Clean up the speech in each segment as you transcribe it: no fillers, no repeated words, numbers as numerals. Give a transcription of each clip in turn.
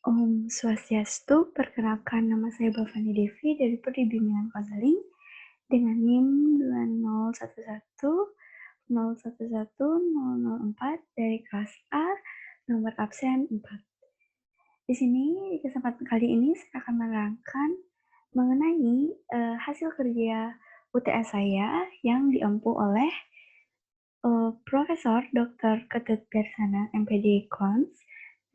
Om Swastiastu, perkenalkan nama saya Bhavani Devi dari Prodi Bimbingan Konseling dengan NIM 20110110004 dari kelas A, nomor absen 4. Di sini, di kesempatan kali ini saya akan menerangkan mengenai hasil kerja UTS saya yang diempu oleh Profesor Dr. Ketut Bersana, MPD Cons,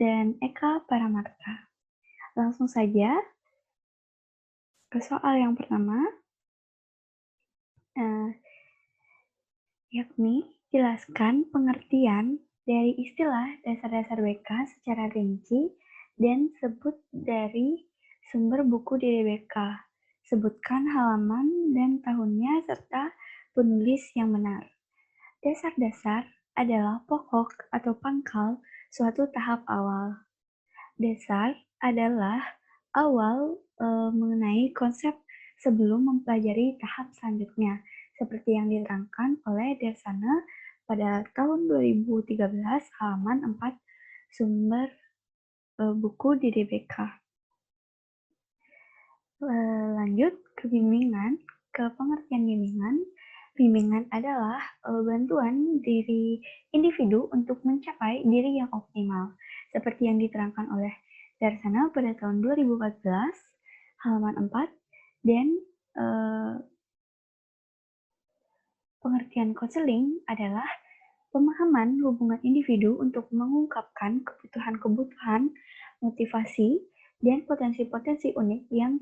dan Eka Paramarta. Langsung saja ke soal yang pertama, yakni jelaskan pengertian dari istilah dasar-dasar BK secara rinci dan sebut dari sumber buku di DBK. Sebutkan halaman dan tahunnya serta penulis yang benar. Dasar-dasar adalah pokok atau pangkal suatu tahap awal. Dasar adalah awal mengenai konsep sebelum mempelajari tahap selanjutnya, seperti yang diterangkan oleh Dersana pada tahun 2013 halaman 4 sumber buku di DBK. Lanjut ke bimbingan, ke pengertian bimbingan. Bimbingan adalah bantuan diri individu untuk mencapai diri yang optimal, seperti yang diterangkan oleh Darsana pada tahun 2014, halaman 4, dan pengertian konseling adalah pemahaman hubungan individu untuk mengungkapkan kebutuhan-kebutuhan, motivasi, dan potensi-potensi unik yang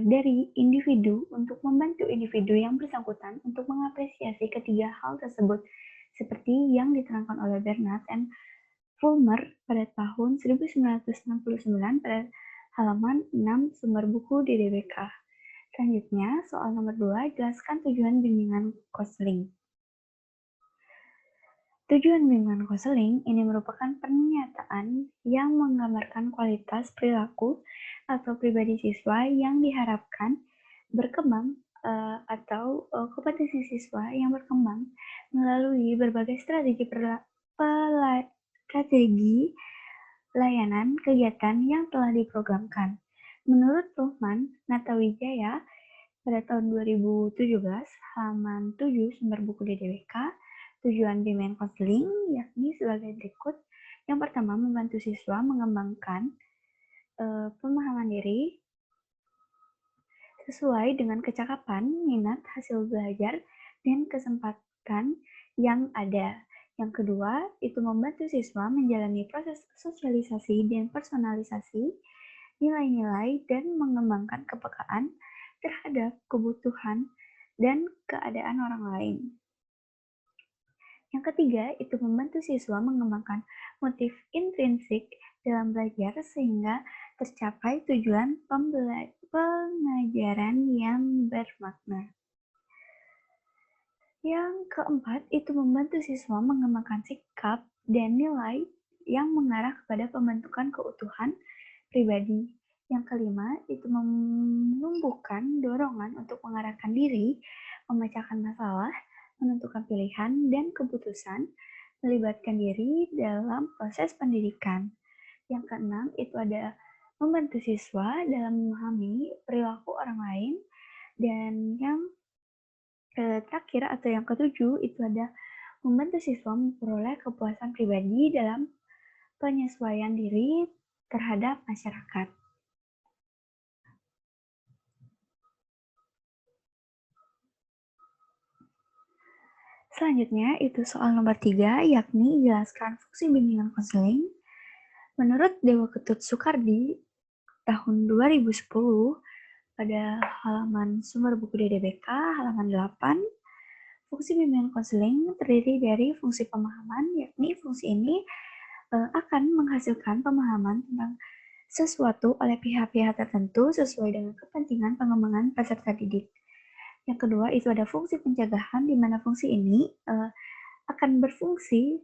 dari individu untuk membantu individu yang bersangkutan untuk mengapresiasi ketiga hal tersebut, seperti yang diterangkan oleh Bernard and Fulmer pada tahun 1969 pada halaman 6 sumber buku di DBK. Selanjutnya, soal nomor 2, jelaskan tujuan bimbingan konseling. Tujuan bimbingan konseling ini merupakan pernyataan yang menggambarkan kualitas perilaku atau pribadi siswa yang diharapkan berkembang atau kompetensi siswa yang berkembang melalui berbagai strategi layanan kegiatan yang telah diprogramkan. Menurut Ruhman Natawijaya pada tahun 2017, halaman 7 sumber buku di DBK, tujuan bimbingan konseling yakni sebagai berikut. Yang pertama, membantu siswa mengembangkan pemahaman diri sesuai dengan kecakapan, minat, hasil belajar, dan kesempatan yang ada. Yang kedua, itu membantu siswa menjalani proses sosialisasi dan personalisasi nilai-nilai dan mengembangkan kepekaan terhadap kebutuhan dan keadaan orang lain. Yang ketiga, itu membantu siswa mengembangkan motif intrinsik dalam belajar sehingga tercapai tujuan pengajaran yang bermakna. Yang keempat, itu membantu siswa mengembangkan sikap dan nilai yang mengarah kepada pembentukan keutuhan pribadi. Yang kelima, itu menumbuhkan dorongan untuk mengarahkan diri, memecahkan masalah, menentukan pilihan dan keputusan, melibatkan diri dalam proses pendidikan. Yang keenam, itu ada membantu siswa dalam memahami perilaku orang lain. Dan yang terakhir atau yang ketujuh, itu ada membantu siswa memperoleh kepuasan pribadi dalam penyesuaian diri terhadap masyarakat. Selanjutnya, itu soal nomor 3, yakni jelaskan fungsi bimbingan konseling. Menurut Dewa Ketut Soekardi, tahun 2010, pada halaman sumber buku DDBK, halaman 8, fungsi bimbingan konseling terdiri dari fungsi pemahaman, yakni fungsi ini akan menghasilkan pemahaman tentang sesuatu oleh pihak-pihak tertentu sesuai dengan kepentingan pengembangan peserta didik. Yang kedua, itu ada fungsi pencegahan, di mana fungsi ini akan berfungsi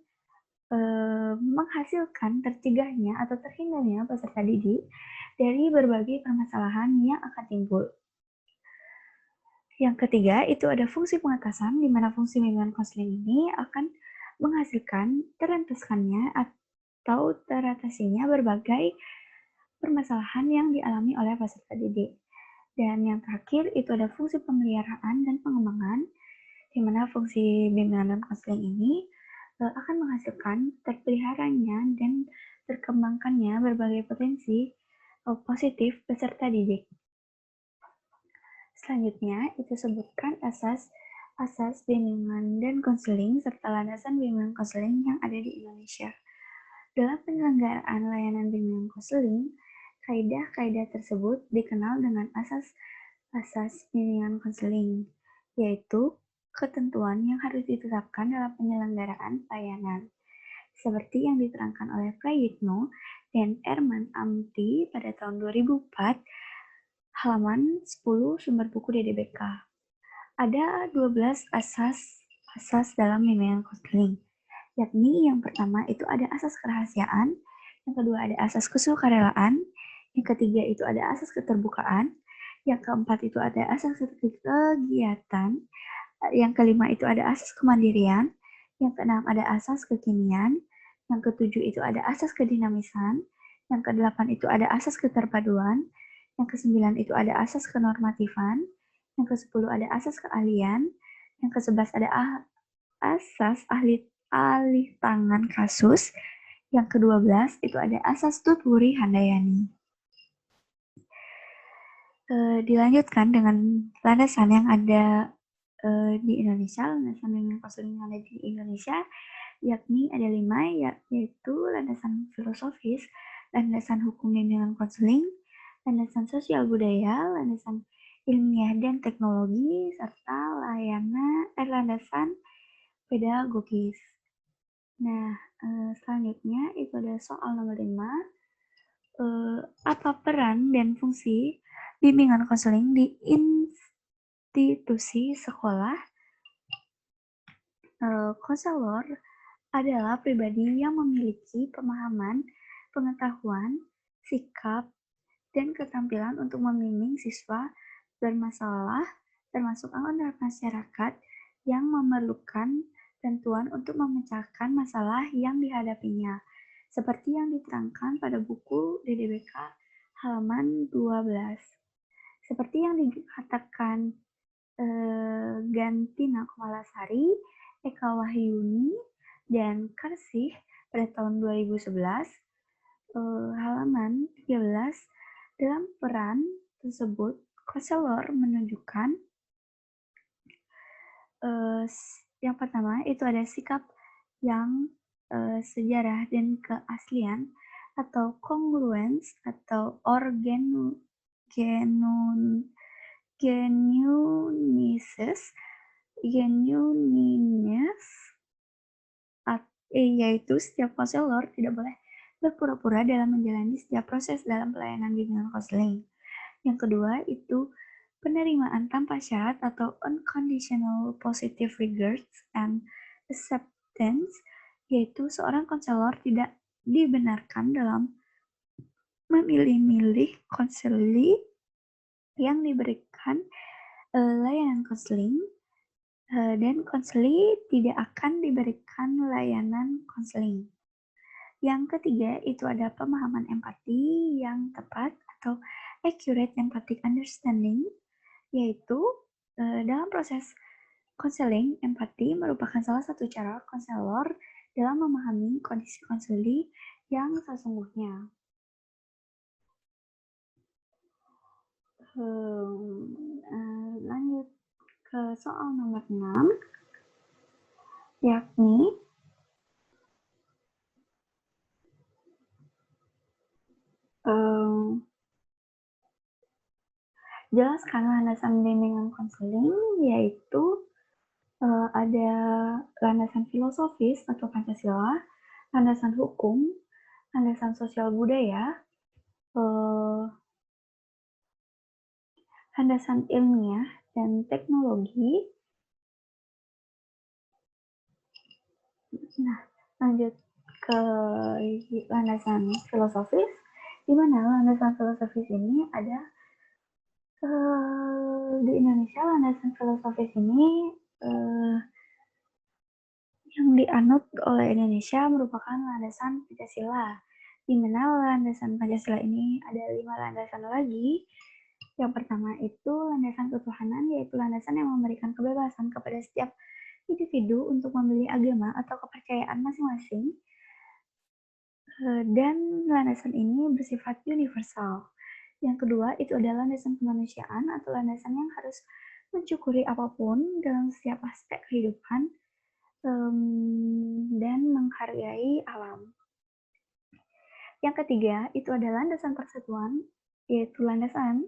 menghasilkan tercegahnya atau terhindarnya peserta didik dari berbagai permasalahan yang akan timbul. Yang ketiga, itu ada fungsi pengatasan, di mana fungsi bimbingan konseling ini akan menghasilkan terentuskannya atau teratasinya berbagai permasalahan yang dialami oleh peserta didik. Dan yang terakhir itu ada fungsi pemeliharaan dan pengembangan, di mana fungsi bimbingan dan konseling ini akan menghasilkan terpeliharanya dan terkembangkannya berbagai potensi positif peserta didik. Selanjutnya, itu sebutkan asas bimbingan dan konseling serta landasan bimbingan konseling yang ada di Indonesia. Dalam penyelenggaraan layanan bimbingan konseling, kaidah-kaidah tersebut dikenal dengan asas bimbingan konseling, yaitu ketentuan yang harus ditetapkan dalam penyelenggaraan layanan, seperti yang diterangkan oleh Prayitno dan Erman Amti pada tahun 2004, halaman 10 sumber buku DDBK. Ada 12 asas dalam bimbingan konseling, yakni yang pertama itu ada asas kerahasiaan, yang kedua ada asas kesukarelaan, yang ketiga itu ada asas keterbukaan, yang keempat itu ada asas kegiatan, yang kelima itu ada asas kemandirian, yang keenam ada asas kekinian, yang ketujuh itu ada asas kedinamisan, yang kedelapan itu ada asas keterpaduan, yang kesembilan itu ada asas kenormatifan, yang ke-10 ada asas keahlian, yang ke-11 ada asas alih tangan kasus, yang ke-12 itu ada asas tutwuri handayani. Dilanjutkan dengan landasan yang ada di Indonesia, landasan bimbingan konseling yang ada di Indonesia, yakni ada 5, yaitu landasan filosofis, landasan hukum bimbingan konseling, landasan sosial budaya, landasan ilmiah dan teknologi, serta landasan pedagogis. Nah, selanjutnya itu ada soal nomor 5. Apa peran dan fungsi bimbingan konseling di institusi sekolah? Konselor adalah pribadi yang memiliki pemahaman, pengetahuan, sikap, dan keterampilan untuk membimbing siswa bermasalah, termasuk anggota masyarakat yang memerlukan bantuan untuk memecahkan masalah yang dihadapinya, seperti yang diterangkan pada buku DDBK halaman 12. Seperti yang dikatakan Gantina Kumalasari, Eka Wahyuni, dan Karsih pada tahun 2011, halaman 13, dalam peran tersebut, konselor menunjukkan yang pertama itu ada sikap yang sejarah dan keaslian atau congruence atau genuineness, yaitu setiap konselor tidak boleh berpura-pura dalam menjalani setiap proses dalam pelayanan bimbingan konseling. Yang kedua itu penerimaan tanpa syarat atau unconditional positive regards and acceptance, yaitu seorang konselor tidak dibenarkan dalam memilih-milih konseli yang diberikan layanan konseling, dan konseli tidak akan diberikan layanan konseling. Yang ketiga itu ada pemahaman empati yang tepat atau accurate empathic understanding, yaitu dalam proses konseling, empati merupakan salah satu cara konselor dalam memahami kondisi konseli yang sesungguhnya. Lanjut ke soal nomor 6, yakni jelaskan landasan bimbingan konseling, yaitu ada landasan filosofis atau Pancasila, landasan hukum, landasan sosial budaya, landasan ilmiah dan teknologi. Nah, lanjut ke landasan filosofis, di mana landasan filosofis ini ada di Indonesia. Landasan filosofis ini yang dianut oleh Indonesia merupakan landasan Pancasila, di mana landasan Pancasila ini ada 5 landasan lagi. Yang pertama itu landasan ketuhanan, yaitu landasan yang memberikan kebebasan kepada setiap individu untuk memilih agama atau kepercayaan masing-masing. Dan landasan ini bersifat universal. Yang kedua itu adalah landasan kemanusiaan atau landasan yang harus mensyukuri apapun dalam setiap aspek kehidupan dan menghargai alam. Yang ketiga itu adalah landasan persatuan, yaitu landasan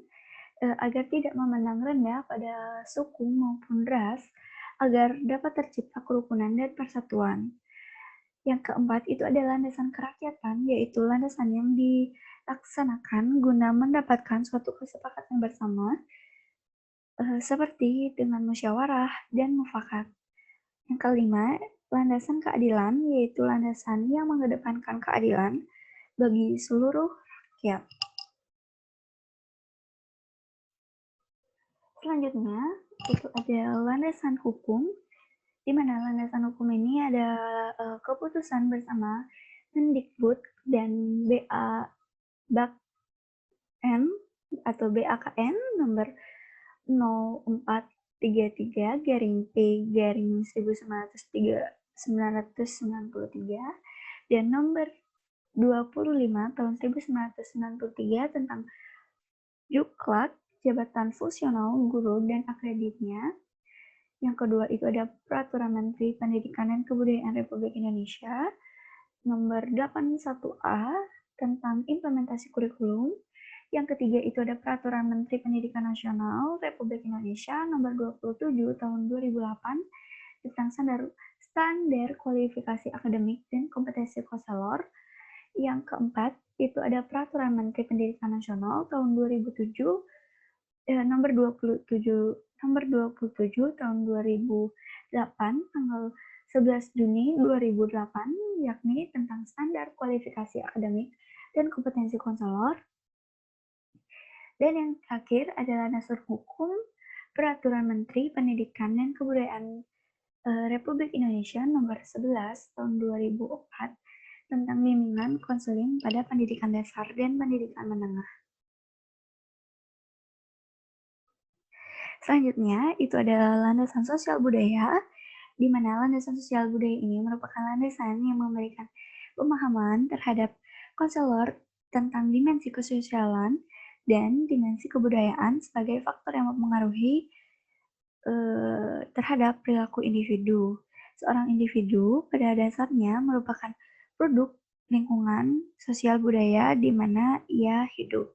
agar tidak memandang rendah pada suku maupun ras, agar dapat tercipta kerukunan dan persatuan. Yang keempat itu adalah landasan kerakyatan, yaitu landasan yang dilaksanakan guna mendapatkan suatu kesepakatan bersama, seperti dengan musyawarah dan mufakat. Yang kelima, landasan keadilan, yaitu landasan yang mengedepankan keadilan bagi seluruh rakyat. Selanjutnya, itu ada landasan hukum, di mana landasan hukum ini ada keputusan bersama Mendikbud dan BAKN atau BAKN nomor 0433-P-1993 dan nomor 25 tahun 1993 tentang Juklak, Jabatan Fungsional Guru dan Akreditnya. Yang kedua itu ada Peraturan Menteri Pendidikan dan Kebudayaan Republik Indonesia nomor 81A tentang implementasi kurikulum. Yang ketiga itu ada Peraturan Menteri Pendidikan Nasional Republik Indonesia nomor 27 tahun 2008 tentang standar kualifikasi akademik dan kompetensi konselor. Yang keempat itu ada Peraturan Menteri Pendidikan Nasional tahun 2007 nomor 27 tahun 2008 tanggal 11 Juni 2008 yakni tentang standar kualifikasi akademik dan kompetensi konselor. Dan yang terakhir adalah dasar hukum Peraturan Menteri Pendidikan dan Kebudayaan Republik Indonesia nomor 11 tahun 2004 tentang bimbingan konseling pada pendidikan dasar dan pendidikan menengah. Selanjutnya, itu adalah landasan sosial budaya, di mana landasan sosial budaya ini merupakan landasan yang memberikan pemahaman terhadap konselor tentang dimensi kesosialan dan dimensi kebudayaan sebagai faktor yang mempengaruhi terhadap perilaku individu. Seorang individu pada dasarnya merupakan produk lingkungan sosial budaya di mana ia hidup.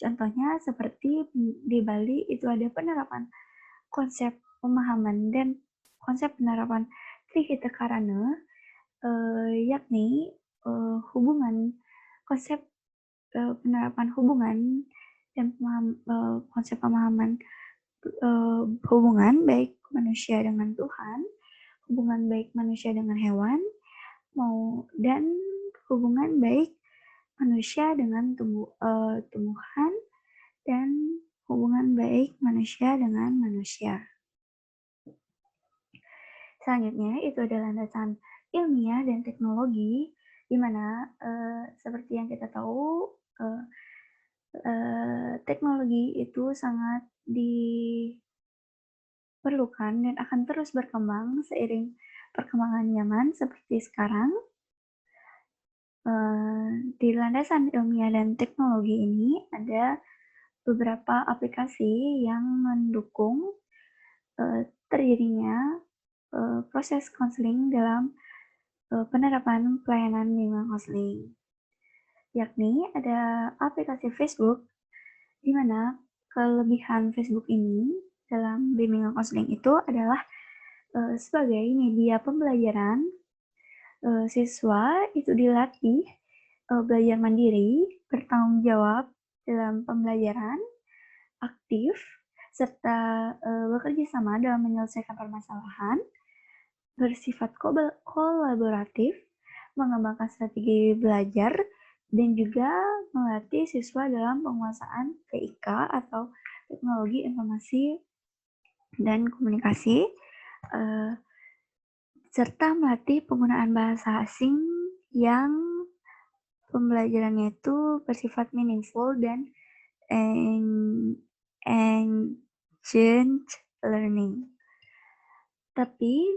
Contohnya seperti di Bali itu ada penerapan konsep pemahaman dan konsep penerapan Trihita Karana, yakni hubungan konsep penerapan hubungan dan konsep pemahaman hubungan baik manusia dengan Tuhan, hubungan baik manusia dengan hewan, dan hubungan baik manusia dengan tumbuhan dan hubungan baik manusia dengan manusia. Selanjutnya itu adalah landasan ilmiah dan teknologi, di mana seperti yang kita tahu teknologi itu sangat diperlukan dan akan terus berkembang seiring perkembangan zaman seperti sekarang. Di landasan ilmiah dan teknologi ini ada beberapa aplikasi yang mendukung terjadinya proses konseling dalam penerapan pelayanan bimbingan konseling. Yakni ada aplikasi Facebook, di mana kelebihan Facebook ini dalam bimbingan konseling itu adalah sebagai media pembelajaran. Siswa itu dilatih belajar mandiri, bertanggung jawab dalam pembelajaran, aktif, serta bekerja sama dalam menyelesaikan permasalahan, bersifat kolaboratif, mengembangkan strategi belajar, dan juga melatih siswa dalam penguasaan TIK atau Teknologi Informasi dan Komunikasi, serta melatih penggunaan bahasa asing yang pembelajarannya itu bersifat meaningful dan engaged learning. Tapi,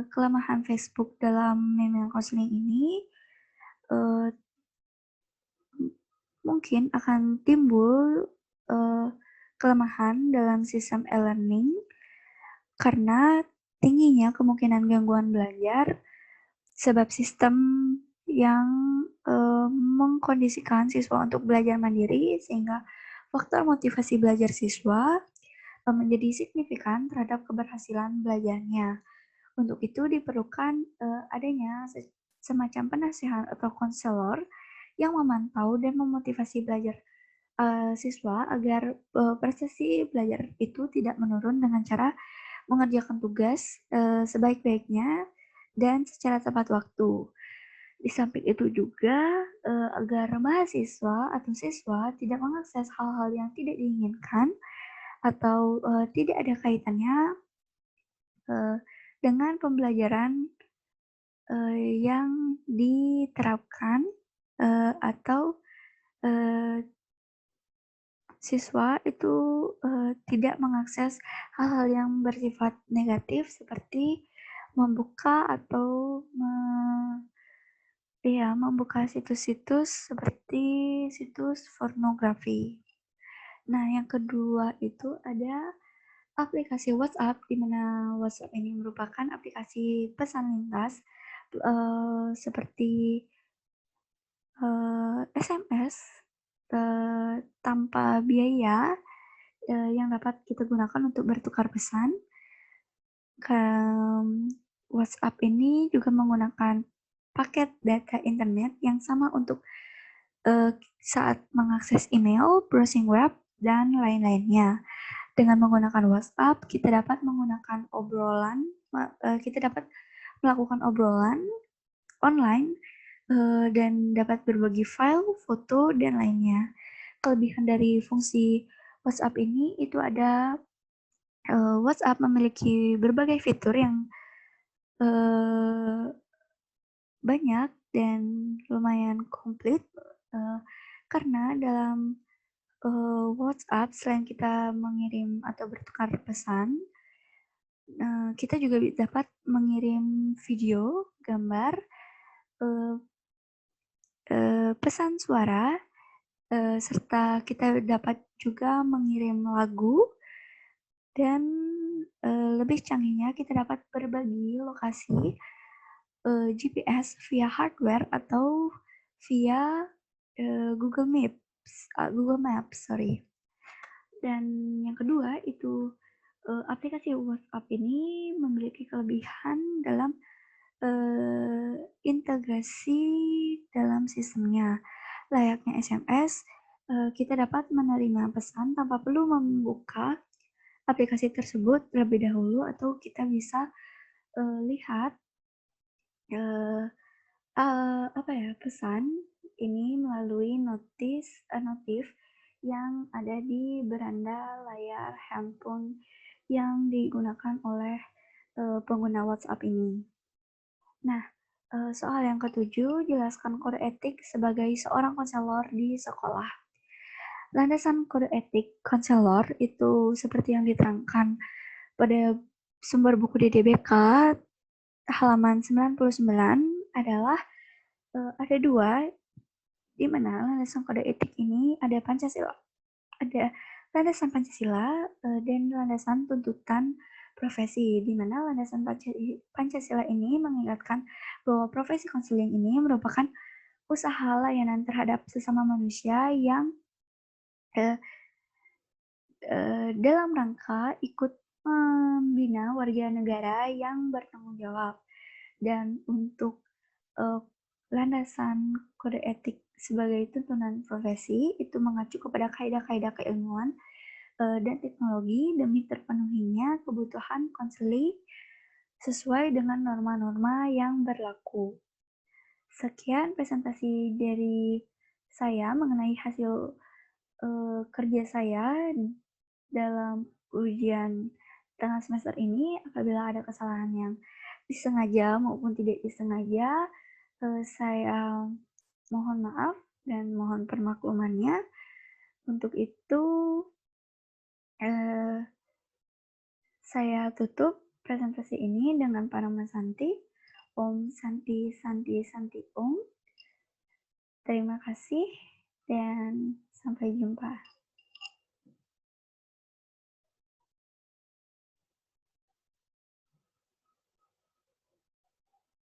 kelemahan Facebook dalam bimbingan konseling ini, eee, mungkin akan timbul, eee, kelemahan dalam sistem e-learning karena tingginya kemungkinan gangguan belajar sebab sistem yang, mengkondisikan siswa untuk belajar mandiri sehingga faktor motivasi belajar siswa, menjadi signifikan terhadap keberhasilan belajarnya. Untuk itu diperlukan, adanya semacam penasehat atau konselor yang memantau dan memotivasi belajar, siswa agar, prestasi belajar itu tidak menurun dengan cara mengerjakan tugas, sebaik-baiknya dan secara tepat waktu. Di samping itu juga, agar mahasiswa atau siswa tidak mengakses hal-hal yang tidak diinginkan atau, tidak ada kaitannya, eee, dengan pembelajaran, yang diterapkan, atau, eee, siswa itu, tidak mengakses hal-hal yang bersifat negatif seperti membuka atau membuka situs-situs seperti situs pornografi. Nah, yang kedua itu ada aplikasi WhatsApp, di mana WhatsApp ini merupakan aplikasi pesan lintas, seperti, SMS, tanpa biaya, yang dapat kita gunakan untuk bertukar pesan. WhatsApp ini juga menggunakan paket data internet yang sama untuk, saat mengakses email, browsing web, dan lain-lainnya. Dengan menggunakan WhatsApp, kita dapat menggunakan kita dapat melakukan obrolan online, dan dapat berbagi file, foto, dan lainnya. Kelebihan dari fungsi WhatsApp ini itu ada, WhatsApp memiliki berbagai fitur yang, eee, banyak dan lumayan komplit, eee, karena dalam, WhatsApp selain kita mengirim atau bertukar pesan, kita juga dapat mengirim video, gambar, eee pesan suara, serta kita dapat juga mengirim lagu dan, lebih canggihnya kita dapat berbagi lokasi, GPS via hardware atau via, Google Maps, sorry. Dan yang kedua itu, aplikasi WhatsApp ini memiliki kelebihan dalam, integrasi dalam sistemnya. Layaknya SMS, kita dapat menerima pesan tanpa perlu membuka aplikasi tersebut terlebih dahulu atau kita bisa, lihat, eee pesan ini melalui notif yang ada di beranda layar handphone yang digunakan oleh, pengguna WhatsApp ini. Nah, soal yang ketujuh, jelaskan kode etik sebagai seorang konselor di sekolah. Landasan kode etik konselor itu seperti yang diterangkan pada sumber buku DDBK halaman 99 adalah, ada 2, di mana landasan kode etik ini ada Pancasila. Ada landasan Pancasila, dan landasan tuntutan profesi, di mana landasan Pancasila ini mengingatkan bahwa profesi konseling ini merupakan usaha layanan terhadap sesama manusia yang, eee dalam rangka ikut membina warga negara yang bertanggung jawab. Dan untuk, eee, landasan kode etik sebagai tuntunan profesi itu mengacu kepada kaidah-kaidah keilmuan, dan teknologi demi terpenuhinya kebutuhan konseling sesuai dengan norma-norma yang berlaku. Sekian presentasi dari saya mengenai hasil, kerja saya dalam ujian tengah semester ini. Apabila ada kesalahan yang disengaja maupun tidak disengaja, saya mohon maaf dan mohon permaklumannya. Untuk itu, eee, saya tutup presentasi ini dengan Parama Santi. Om Santi Santi Santi Om. Terima kasih dan sampai jumpa.